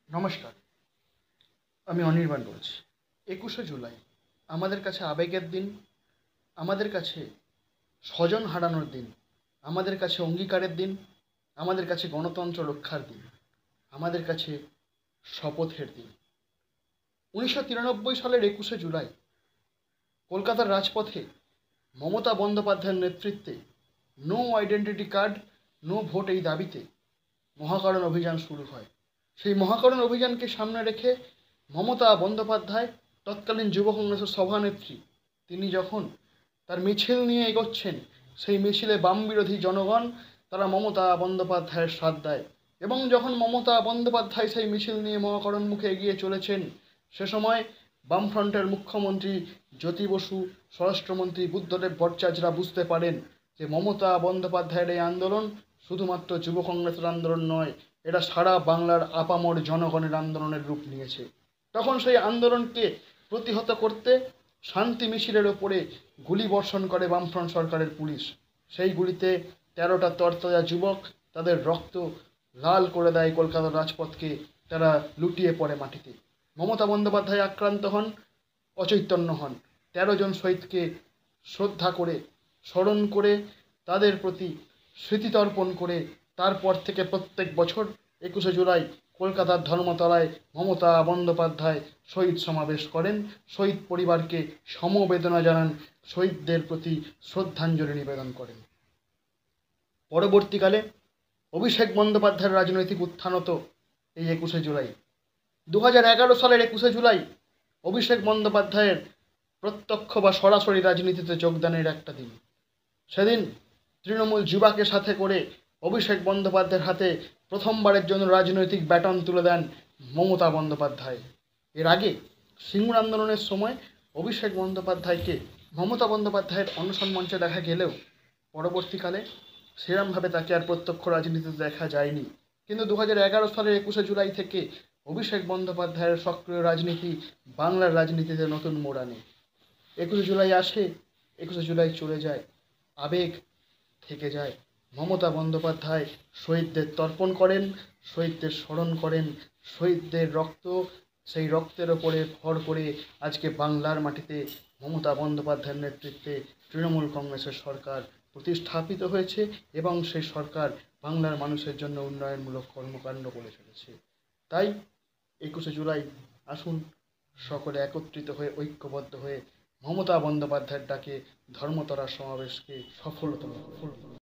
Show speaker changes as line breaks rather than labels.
নমস্কার, আমি অনির্বাণ বলছি। 21শে জুলাই আমাদের কাছে আবেগের দিন, আমাদের কাছে স্বজন হারানোর দিন, আমাদের কাছে অঙ্গীকারের দিন, আমাদের কাছে গণতন্ত্র রক্ষার দিন, আমাদের কাছে শপথের দিন। 1993 সালের 21শে জুলাই কলকাতার রাজপথে মমতা বন্দ্যোপাধ্যায়ের নেতৃত্বে no identity card, no vote এই দাবিতে মহাকরণ অভিযান শুরু হয়। সেই মহাকরণ অভিযানকে সামনে রেখে মমতা বন্দ্যোপাধ্যায়, তৎকালীন যুব কংগ্রেসের সভানেত্রী, তিনি যখন তার মিছিল নিয়ে এগোচ্ছেন, সেই মিছিলে বাম বিরোধী জনগণ তারা মমতা বন্দ্যোপাধ্যায়ের সাথ দেয়। এবং যখন মমতা বন্দ্যোপাধ্যায় সেই মিছিল নিয়ে মহাকরণ মুখে এগিয়ে চলেছেন, সে সময় বামফ্রন্টের মুখ্যমন্ত্রী জ্যোতি বসু, স্বরাষ্ট্রমন্ত্রী বুদ্ধদেব ভট্টাচার্যরা বুঝতে পারেন যে মমতা বন্দ্যোপাধ্যায়ের এই আন্দোলন শুধুমাত্র যুব কংগ্রেসের আন্দোলন নয়, এটা সারা বাংলার আপামর জনগণের আন্দোলনের রূপ নিয়েছে। তখন সেই আন্দোলনকে প্রতিহত করতে শান্তি মিছিলের ওপরে গুলি বর্ষণ করে বামফ্রন্ট সরকারের পুলিশ। সেই গুলিতে 13টা তরতাজা যুবক তাদের রক্ত লাল করে দেয় কলকাতার রাজপথকে, তারা লুটিয়ে পড়ে মাটিতে। মমতা বন্দ্যোপাধ্যায় আক্রান্ত হন, অচৈতন্য হন। 13 জন শহীদকে শ্রদ্ধা করে, স্মরণ করে, তাদের প্রতি স্মৃতিতর্পণ করে তারপর থেকে প্রত্যেক বছর 21শে জুলাই কলকাতার ধর্মতলায় মমতা বন্দ্যোপাধ্যায় শহীদ সমাবেশ করেন, শহীদ পরিবারকে সমবেদনা জানান, শহীদদের প্রতি শ্রদ্ধাঞ্জলি নিবেদন করেন। পরবর্তীকালে অভিষেক বন্দ্যোপাধ্যায়ের রাজনৈতিক উত্থান হতো এই 21শে জুলাই। 2011 সালের 21শে জুলাই অভিষেক বন্দ্যোপাধ্যায়ের প্রত্যক্ষ বা সরাসরি রাজনীতিতে যোগদানের একটা দিন। সেদিন তৃণমূল যুবাকে সাথে করে অভিষেক বন্দ্যোপাধ্যায়ের হাতে প্রথমবারের জন্য রাজনৈতিক ব্যাটন তুলে দেন মমতা বন্দ্যোপাধ্যায়। এর আগে সিঙ্গুর আন্দোলনের সময় অভিষেক বন্দ্যোপাধ্যায়কে মমতা বন্দ্যোপাধ্যায়ের অনশন মঞ্চে দেখা গেলেও পরবর্তীকালে সেরমভাবে তাকে আর প্রত্যক্ষ রাজনীতিতে দেখা যায়নি। কিন্তু 2011 সালের 21শে জুলাই থেকে অভিষেক বন্দ্যোপাধ্যায়ের সক্রিয় রাজনীতি বাংলার রাজনীতিতে নতুন মোড় আনে। 21শে জুলাই আসে, 21শে জুলাই চলে যায়, আবেগ থেকে যায়। মমতা বন্দ্যোপাধ্যায় শহীদদের তর্পণ করেন, শহীদদের স্মরণ করেন, শহীদদের রক্ত, সেই রক্তের ওপরে ভর করে আজকে বাংলার মাটিতে মমতা বন্দ্যোপাধ্যায়ের নেতৃত্বে তৃণমূল কংগ্রেসের সরকার প্রতিস্থাপিত হয়েছে এবং সেই সরকার বাংলার মানুষের জন্য উন্নয়নমূলক কর্মকাণ্ড করে চলেছে। তাই 21শে জুলাই আসুন সকলে একত্রিত হয়ে, ঐক্যবদ্ধ হয়ে মমতা বন্দ্যোপাধ্যায়ের ডাকে ধর্মতলার সমাবেশকে সফলতম